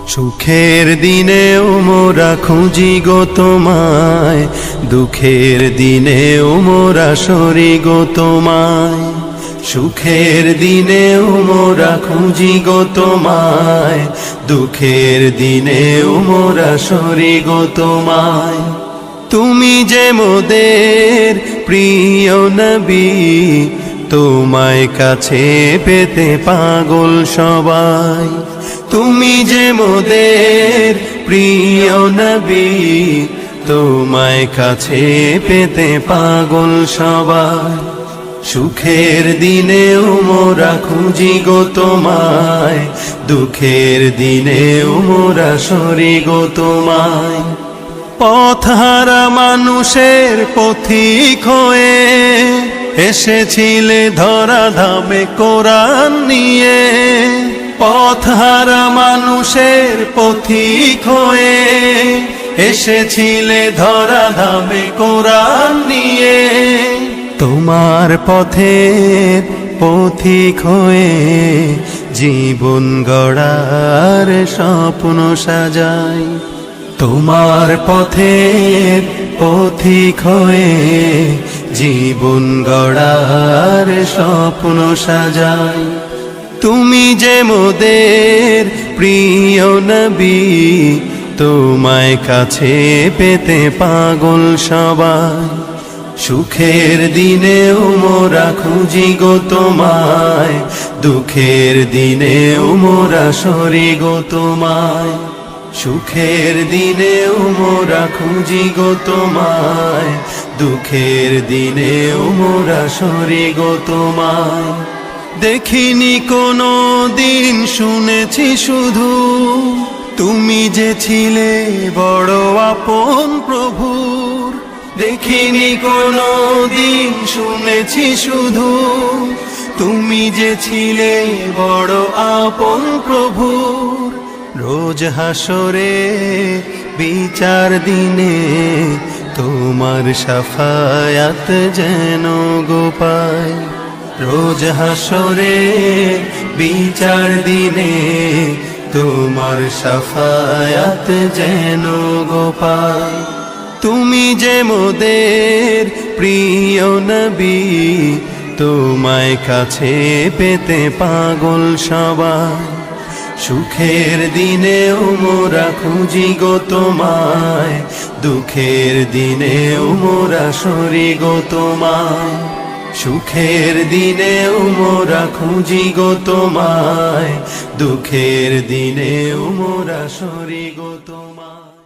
সুখের দিনেও মোরা খুঁজি গো তোমায়, দুঃখের দিনেও মোরা সরি গো তোমায়। সুখের দিনেও মোরা খুঁজি গো তোমায়, দুঃখের দিনেও মোরা সরি গো তোমায়। তুমি যে মোদের প্রিয় নবী, তোমায় কাছে পেতে পাগল সবাই। তুমি যে মোদের প্রিয় নবী, তোমায় কাছে পেতে পাগল সবাই। সুখের দিনেও মোরা খুঁজি গো তোমায়, দুঃখের দিনেও মোরা সরি গো তোমায়। পথহারা মানুষের পথিক হয়ে এসেছিলে ধরা ধামে কোরআন নিয়ে। পথহারা মানুষের পথিক হয়ে এসেছিলে ধরা ধামে কোরআন নিয়ে। তোমার পথের পথিক হয়ে জীবন গড়ার স্বপ্ন সাজাই। তোমার পথের পথিক হয়ে জীবন গড়ার স্বপ্ন সাজাই। তুমি যে মোদের প্রিয় নবী, তোমায় কাছে পেতে পাগল সবাই। সুখের দিনেও মোরা খুঁজি গো তোমায়, দুঃখের দিনেও মোরা সরি গো তোমায়। সুখের দিনেও মোরা খুঁজি গো তোমায়, দুঃখের দিনেও মোরা সরি গো তোমায়। দেখিনি কোনো দিন, শুনেছি শুধু তুমি যে ছিলে বড় আপন প্রভুর। দেখিনি কোনো দিন, শুনেছি শুধু তুমি যে ছিলে বড় আপন প্রভুর। রোজ হাসরে বিচার দিনে তোমার শাফায়াত যেন গো পাই। রোজ হাসরে বিচার দিনে তোমার শাফায়াত যেন গো পাই। তুমি যে মোদের প্রিয় নবী, তোমায় কাছে পেতে পাগল সবাই। সুখের দিনেও মোরা খুঁজি গো তোমায়, দুঃখের দিনেও মোরা সরি গো তোমায়। সুখের দিনেও মোরা খুঁজি গো তোমায়, দুঃখের দিনেও মোরা সরি গো তোমায়।